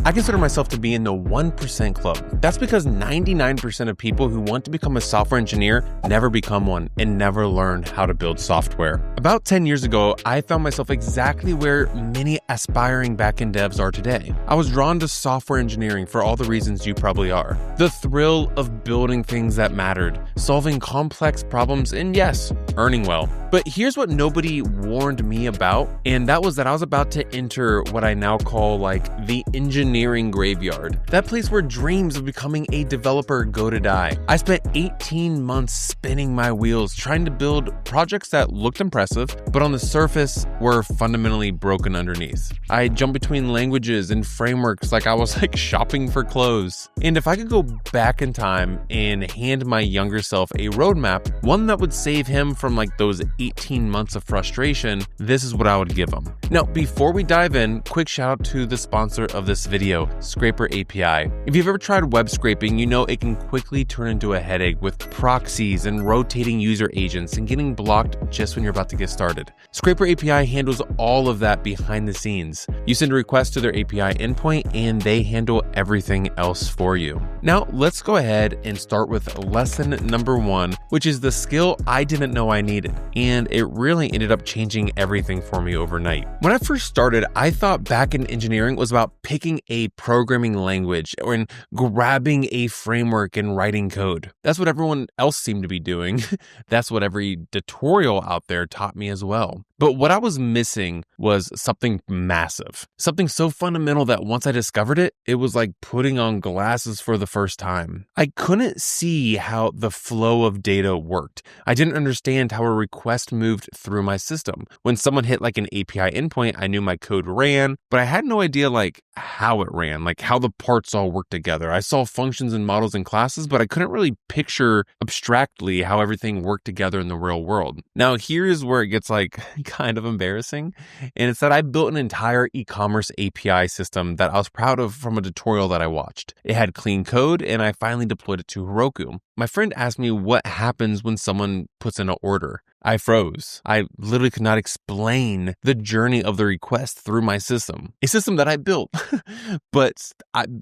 I consider myself to be in the 1% club. That's because 99% of people who want to become a software engineer never become one and never learn how to build software. About 10 years ago, I found myself exactly where many aspiring backend devs are today. I was drawn to software engineering for all the reasons you probably are. The thrill of building things that mattered, solving complex problems, and yes, earning well. But here's what nobody warned me about, and that was that I was about to enter what I now call the engineering graveyard. That place where dreams of becoming a developer go to die. I spent 18 months spinning my wheels trying to build projects that looked impressive, but on the surface were fundamentally broken underneath. I jumped between languages and frameworks like I was shopping for clothes. And if I could go back in time and hand my younger self a roadmap, one that would save him from those 18 months of frustration, this is what I would give him. Now, before we dive in, quick shout out to the sponsor of this video, Scraper API. If you've ever tried web scraping, you know it can quickly turn into a headache with proxies and rotating user agents and getting blocked just when you're about to get started. Scraper API handles all of that behind the scenes. You send a request to their API endpoint and they handle everything else for you. Now, let's go ahead and start with lesson number 1, which is the skill I didn't know I needed. And it really ended up changing everything for me overnight. When I first started, I thought backend engineering was about picking a programming language or grabbing a framework and writing code. That's what everyone else seemed to be doing. That's what every tutorial out there taught me as well. But what I was missing was something massive, something so fundamental that once I discovered it, it was like putting on glasses for the first time. I couldn't see how the flow of data worked. I didn't understand how a request moved through my system. When someone hit an API endpoint, I knew my code ran, but I had no idea how it ran, how the parts all work together. I saw functions and models and classes, but I couldn't really picture abstractly how everything worked together in the real world. Now, here's where it gets kind of embarrassing. And it's that I built an entire e-commerce API system that I was proud of from a tutorial that I watched. It had clean code and I finally deployed it to Heroku. My friend asked me what happens when someone puts in an order. I froze. I literally could not explain the journey of the request through my system, a system that I built. But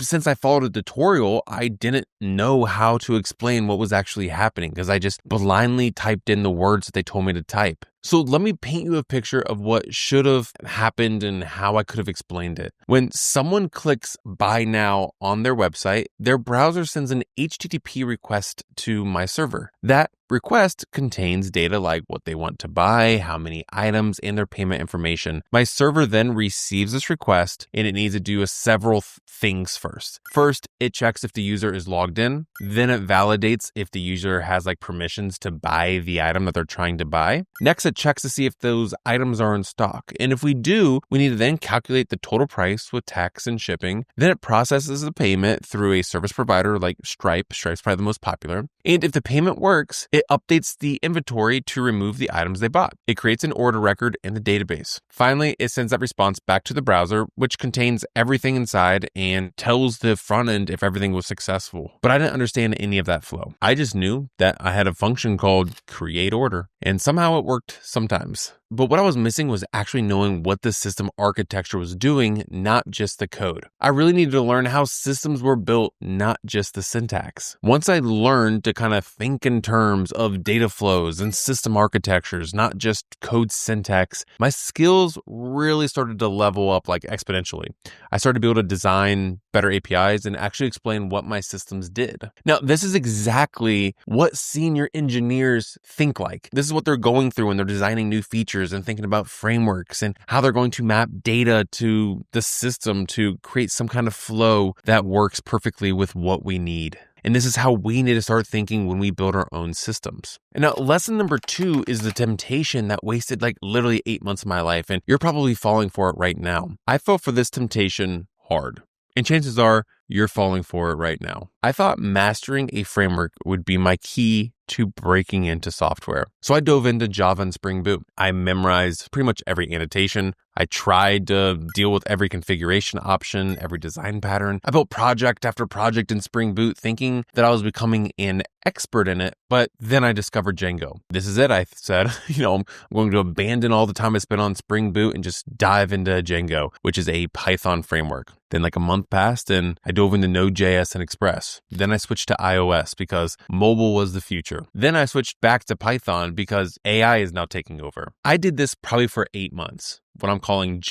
since I followed a tutorial, I didn't know how to explain what was actually happening because I just blindly typed in the words that they told me to type. So let me paint you a picture of what should have happened and how I could have explained it. When someone clicks buy now on their website, their browser sends an HTTP request to my server. That request contains data like what they want to buy, how many items, and their payment information. My server then receives this request and it needs to do several things first. First, it checks if the user is logged in. Then it validates if the user has permissions to buy the item that they're trying to buy. Next, it checks to see if those items are in stock. And if we do, we need to then calculate the total price with tax and shipping. Then it processes the payment through a service provider like Stripe. Stripe's probably the most popular. And if the payment works, it updates the inventory to remove the items they bought. It creates an order record in the database. Finally, it sends that response back to the browser, which contains everything inside and tells the front end if everything was successful. But I didn't understand any of that flow. I just knew that I had a function called create order, and somehow it worked sometimes. But what I was missing was actually knowing what the system architecture was doing, not just the code. I really needed to learn how systems were built, not just the syntax. Once I learned to kind of think in terms of data flows and system architectures, not just code syntax, my skills really started to level up exponentially. I started to be able to design better APIs and actually explain what my systems did. Now, this is exactly what senior engineers think like. This is what they're going through when they're designing new features and thinking about frameworks and how they're going to map data to the system to create some kind of flow that works perfectly with what we need. And this is how we need to start thinking when we build our own systems. And now, lesson number 2 is the temptation that wasted literally 8 months of my life. And you're probably falling for it right now. I fell for this temptation hard. And chances are you're falling for it right now. I thought mastering a framework would be my key to breaking into software. So I dove into Java and Spring Boot. I memorized pretty much every annotation. I tried to deal with every configuration option, every design pattern. I built project after project in Spring Boot thinking that I was becoming an expert in it, but then I discovered Django. This is it, I said. I'm going to abandon all the time I spent on Spring Boot and just dive into Django, which is a Python framework. Then like a month passed and I dove into Node.js and Express. Then I switched to iOS because mobile was the future. Then I switched back to Python because AI is now taking over. I did this probably for 8 months, what I'm calling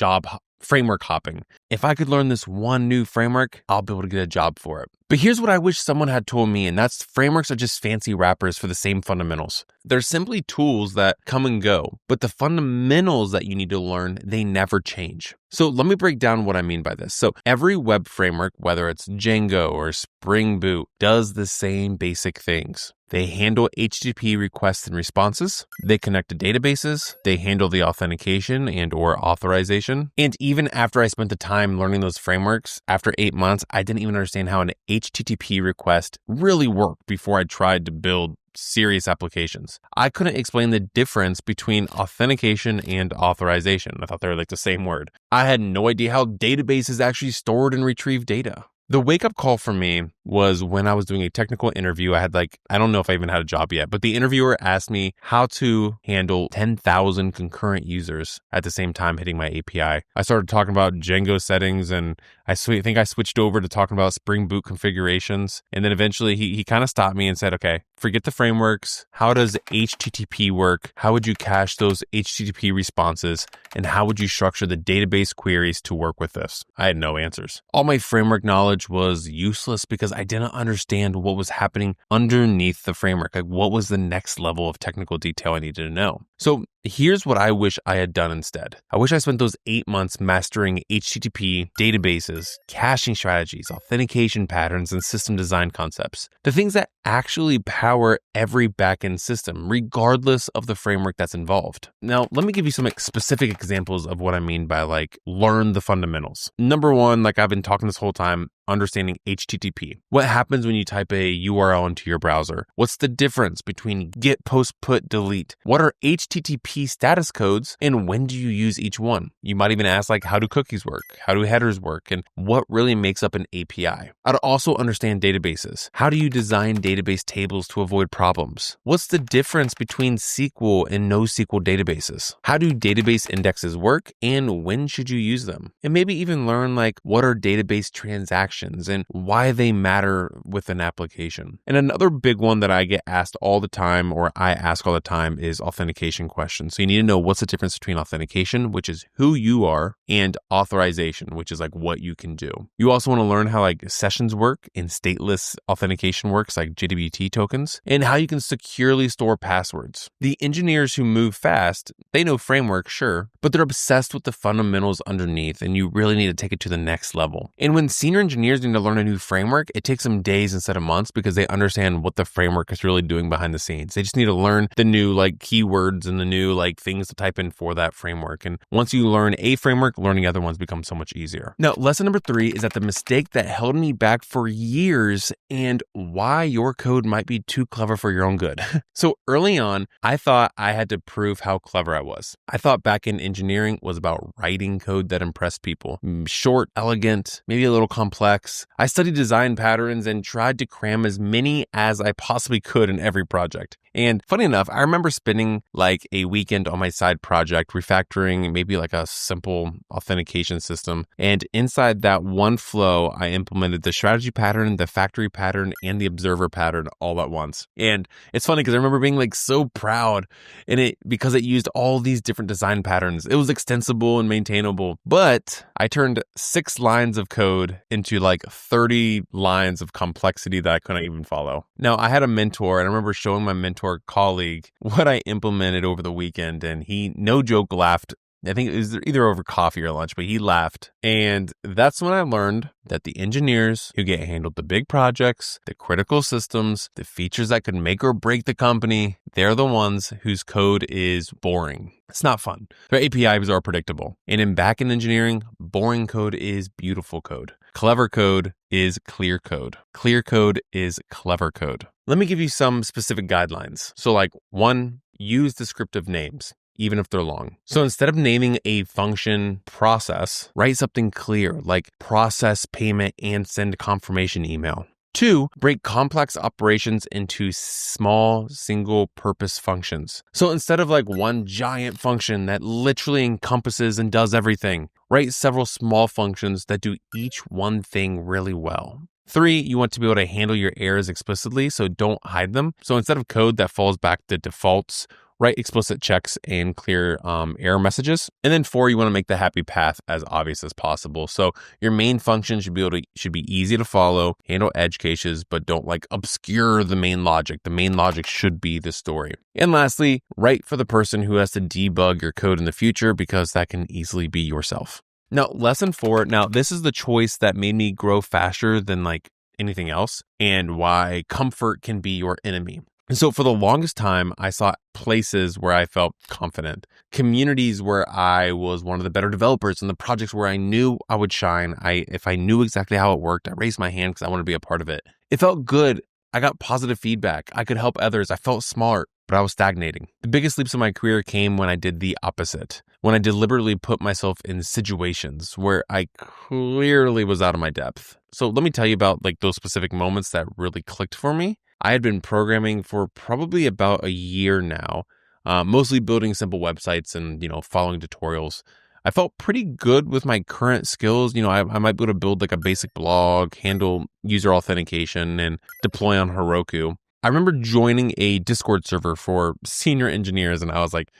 framework hopping. If I could learn this one new framework, I'll be able to get a job for it. But here's what I wish someone had told me, and that's frameworks are just fancy wrappers for the same fundamentals. They're simply tools that come and go, but the fundamentals that you need to learn, they never change. So let me break down what I mean by this. So every web framework, whether it's Django or Spring Boot, does the same basic things. They handle HTTP requests and responses. They connect to databases. They handle the authentication and or authorization. And even after I spent the time learning those frameworks, after 8 months, I didn't even understand how an HTTP request really worked before I tried to build serious applications. I couldn't explain the difference between authentication and authorization. I thought they were like the same word. I had no idea how databases actually stored and retrieve data. The wake-up call for me was when I was doing a technical interview. I don't know if I even had a job yet, but the interviewer asked me how to handle 10,000 concurrent users at the same time hitting my API. I started talking about Django settings, and I think I switched over to talking about Spring Boot configurations. And then eventually he kind of stopped me and said, okay, forget the frameworks. How does HTTP work? How would you cache those HTTP responses? And how would you structure the database queries to work with this? I had no answers. All my framework knowledge was useless because I didn't understand what was happening underneath the framework. Like, what was the next level of technical detail I needed to know? So here's what I wish I had done instead. I wish I spent those 8 months mastering HTTP databases, caching strategies, authentication patterns, and system design concepts. The things that actually power every backend system, regardless of the framework that's involved. Now, let me give you some specific examples of what I mean by learn the fundamentals. Number one, like I've been talking this whole time, understanding HTTP. What happens when you type a URL into your browser? What's the difference between get, post, put, delete? What are HTTP status codes, and when do you use each one? You might even ask, how do cookies work? How do headers work? And what really makes up an API? I'd also understand databases. How do you design database tables to avoid problems? What's the difference between SQL and NoSQL databases? How do database indexes work, and when should you use them? And maybe even learn what are database transactions and why they matter with an application. And another big one that I get asked all the time, or I ask all the time, is authentication questions. So you need to know what's the difference between authentication, which is who you are, and authorization, which is what you can do. You also want to learn how sessions work and stateless authentication works, like JWT tokens, and how you can securely store passwords. The engineers who move fast, they know framework, sure, but they're obsessed with the fundamentals underneath, and you really need to take it to the next level. And when senior engineers need to learn a new framework, it takes them days instead of months because they understand what the framework is really doing behind the scenes. They just need to learn the new keywords and the new things to type in for that framework. And once you learn a framework, learning other ones becomes so much easier. Now, lesson number 3 is that the mistake that held me back for years and why your code might be too clever for your own good. So early on, I thought I had to prove how clever I was. I thought backend engineering was about writing code that impressed people. Short, elegant, maybe a little complex. I studied design patterns and tried to cram as many as I possibly could in every project. And funny enough, I remember spending a weekend on my side project, refactoring maybe a simple authentication system. And inside that one flow, I implemented the strategy pattern, the factory pattern, and the observer pattern all at once. And it's funny because I remember being so proud in it because it used all these different design patterns. It was extensible and maintainable, but I turned 6 lines of code into 30 lines of complexity that I couldn't even follow. Now, I had a mentor, and I remember showing my mentor colleague what I implemented over the weekend, and he, no joke, laughed. I think it was either over coffee or lunch, but he laughed. And that's when I learned that the engineers who get handled the big projects, the critical systems, the features that could make or break the company, they're the ones whose code is boring. It's not fun. Their APIs are predictable. And in backend engineering, boring code is beautiful code. Clever code is clear code. Clear code is clever code. Let me give you some specific guidelines. So like 1, use descriptive names, even if they're long. So instead of naming a function process, write something clear like process payment and send confirmation email. 2, break complex operations into small single purpose functions. So instead of like one giant function that literally encompasses and does everything, write several small functions that do each one thing really well. 3, you want to be able to handle your errors explicitly, so don't hide them. So instead of code that falls back to defaults, write explicit checks and clear error messages. And then 4, you want to make the happy path as obvious as possible. So your main function should be easy to follow, handle edge cases, but don't like obscure the main logic. The main logic should be the story. And lastly, write for the person who has to debug your code in the future, because that can easily be yourself. Now, lesson 4. Now, this is the choice that made me grow faster than like anything else, and why comfort can be your enemy. And so for the longest time, I saw places where I felt confident, communities where I was one of the better developers, and the projects where I knew I would shine. If I knew exactly how it worked, I raised my hand because I wanted to be a part of it. It felt good. I got positive feedback. I could help others. I felt smart, but I was stagnating. The biggest leaps in my career came when I did the opposite, when I deliberately put myself in situations where I clearly was out of my depth. So let me tell you about like those specific moments that really clicked for me. I had been programming for probably about a year now, mostly building simple websites and, following tutorials. I felt pretty good with my current skills. I might be able to build like a basic blog, handle user authentication, and deploy on Heroku. I remember joining a Discord server for senior engineers, and I was like,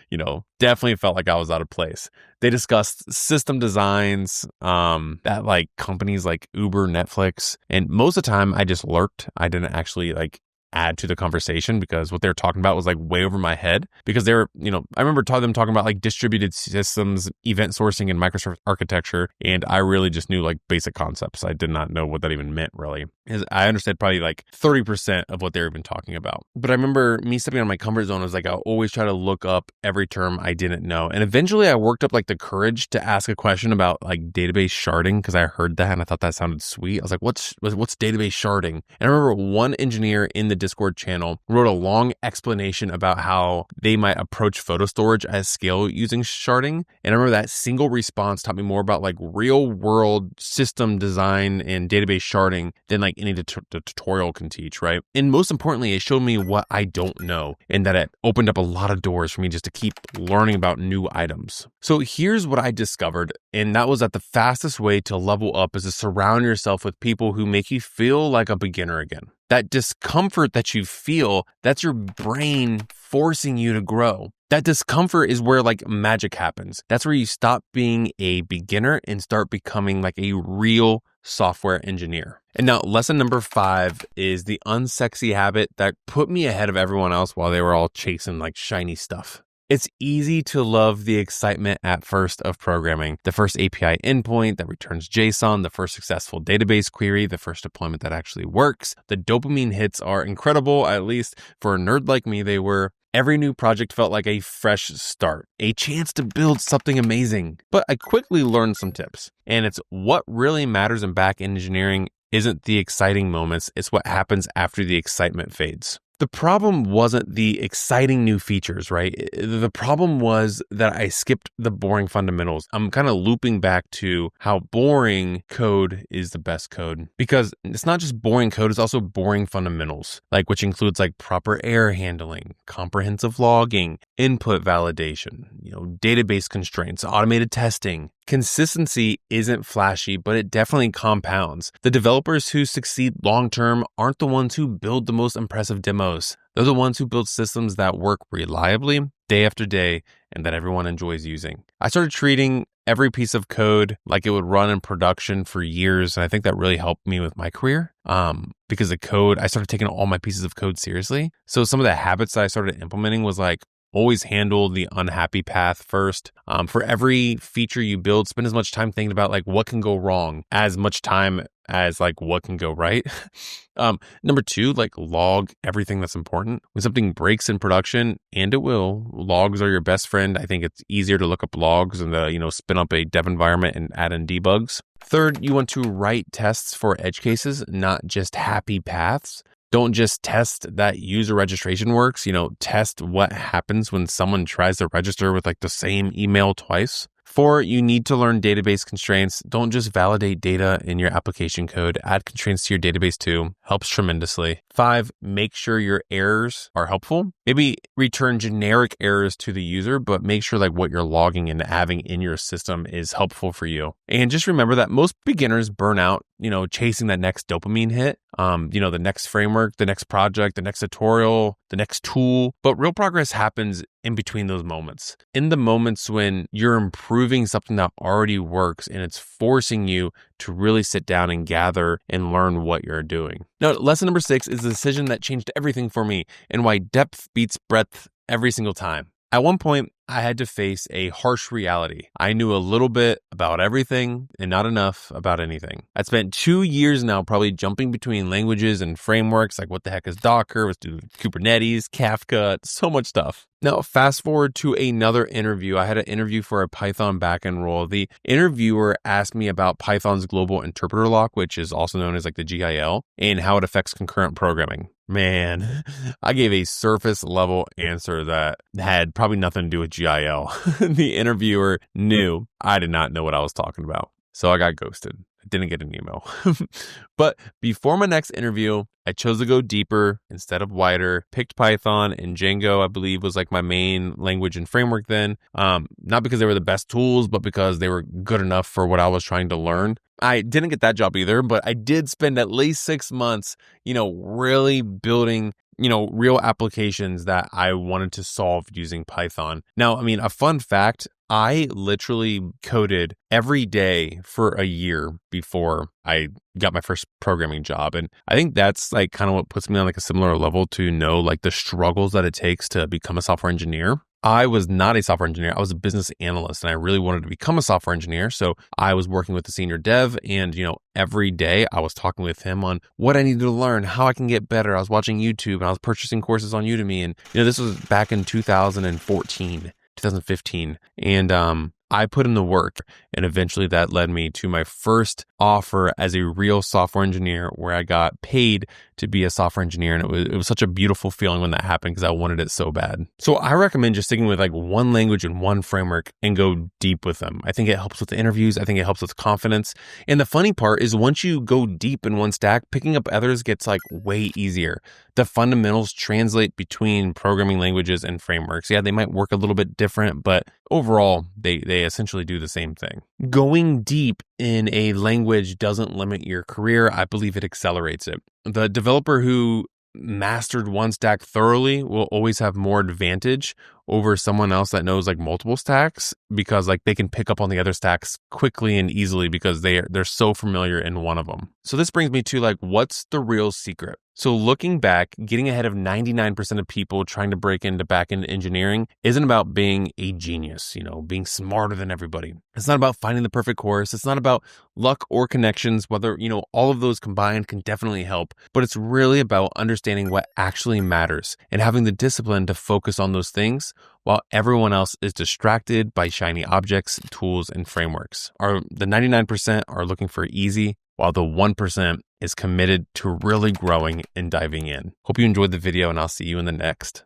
definitely felt like I was out of place. They discussed system designs at like companies like Uber, Netflix, and most of the time I just lurked. I didn't actually like add to the conversation because what they were talking about was like way over my head, because they were, I remember them talking about like distributed systems, event sourcing, and microservice architecture. And I really just knew like basic concepts. I did not know what that even meant really. I understood probably like 30% of what they were even talking about. But I remember me stepping out of my comfort zone. I was like, I always try to look up every term I didn't know. And eventually I worked up like the courage to ask a question about like database sharding, because I heard that and I thought that sounded sweet. I was like, what's database sharding? And I remember one engineer in the Discord channel wrote a long explanation about how they might approach photo storage at scale using sharding. And I remember that single response taught me more about like real world system design and database sharding than like any tutorial can teach, right? And most importantly, it showed me what I don't know, and that it opened up a lot of doors for me just to keep learning about new items. So here's what I discovered, and that was that the fastest way to level up is to surround yourself with people who make you feel like a beginner again. That discomfort that you feel, that's your brain forcing you to grow. That discomfort is where like magic happens. That's where you stop being a beginner and start becoming like a real software engineer. And now lesson number 5 is the unsexy habit that put me ahead of everyone else while they were all chasing like shiny stuff. It's easy to love the excitement at first of programming. The first API endpoint that returns JSON, the first successful database query, the first deployment that actually works. The dopamine hits are incredible, at least for a nerd like me, they were. Every new project felt like a fresh start, a chance to build something amazing. But I quickly learned some tips, and it's what really matters in backend engineering isn't the exciting moments, it's what happens after the excitement fades. The problem wasn't the exciting new features, right? The problem was that I skipped the boring fundamentals. I'm kind of looping back to how boring code is the best code, because it's not just boring code, it's also boring fundamentals, like which includes like proper error handling, comprehensive logging, input validation, database constraints, automated testing. Consistency isn't flashy, but it definitely compounds. The developers who succeed long-term aren't the ones who build the most impressive demos. They're the ones who build systems that work reliably, day after day, and that everyone enjoys using. I started treating every piece of code like it would run in production for years, and I think that really helped me with my career. Because the code, I started taking all my pieces of code seriously. So some of the habits that I started implementing was like, always handle the unhappy path first. For every feature you build, spend as much time thinking about like what can go wrong, as much time as like what can go right. Number two, like log everything that's important. When something breaks in production, and it will, logs are your best friend. I think it's easier to look up logs and spin up a dev environment and add in debugs. Third, you want to write tests for edge cases, not just happy paths. Don't just test that user registration works, test what happens when someone tries to register with like the same email twice. 4, you need to learn database constraints. Don't just validate data in your application code. Add constraints to your database too. Helps tremendously. 5, make sure your errors are helpful. Maybe return generic errors to the user, but make sure like what you're logging and having in your system is helpful for you. And just remember that most beginners burn out, chasing that next dopamine hit, the next framework, the next project, the next tutorial, the next tool. But real progress happens in between those moments. In the moments when you're improving something that already works and it's forcing you to really sit down and gather and learn what you're doing. Now, lesson number 6 is the decision that changed everything for me and why depth beats breadth every single time. At one point, I had to face a harsh reality. I knew a little bit about everything and not enough about anything. I'd spent 2 years now probably jumping between languages and frameworks like what the heck is Docker, what's Kubernetes, Kafka, so much stuff. Now, fast forward to another interview. I had an interview for a Python backend role. The interviewer asked me about Python's global interpreter lock, which is also known as like the GIL, and how it affects concurrent programming. Man, I gave a surface level answer that had probably nothing to do with GIL. The interviewer knew I did not know what I was talking about. So I got ghosted. I didn't get an email. But before my next interview, I chose to go deeper instead of wider, picked Python and Django, I believe was like my main language and framework then. Not because they were the best tools, but because they were good enough for what I was trying to learn. I didn't get that job either, but I did spend at least 6 months, really building, real applications that I wanted to solve using Python. Now, a fun fact, I literally coded every day for a year before I got my first programming job. And I think that's like kind of what puts me on like a similar level to know like the struggles that it takes to become a software engineer. I was not a software engineer. I was a business analyst and I really wanted to become a software engineer. So I was working with the senior dev and, every day I was talking with him on what I needed to learn, how I can get better. I was watching YouTube and I was purchasing courses on Udemy. And, this was back in 2014, 2015. And, I put in the work and eventually that led me to my first offer as a real software engineer where I got paid to be a software engineer. And it was such a beautiful feeling when that happened because I wanted it so bad. So I recommend just sticking with like one language and one framework and go deep with them. I think it helps with the interviews. I think it helps with confidence. And the funny part is once you go deep in one stack, picking up others gets like way easier. The fundamentals translate between programming languages and frameworks. Yeah, they might work a little bit different, but overall, they essentially do the same thing. Going deep in a language doesn't limit your career. I believe it accelerates it. The developer who mastered one stack thoroughly will always have more advantage over someone else that knows like multiple stacks because like they can pick up on the other stacks quickly and easily because they're so familiar in one of them. So this brings me to like, what's the real secret? So looking back, getting ahead of 99% of people trying to break into backend engineering isn't about being a genius, being smarter than everybody. It's not about finding the perfect course. It's not about luck or connections, whether, all of those combined can definitely help, but it's really about understanding what actually matters and having the discipline to focus on those things while everyone else is distracted by shiny objects, tools, and frameworks. The 99% are looking for easy, while the 1% is committed to really growing and diving in. Hope you enjoyed the video and I'll see you in the next.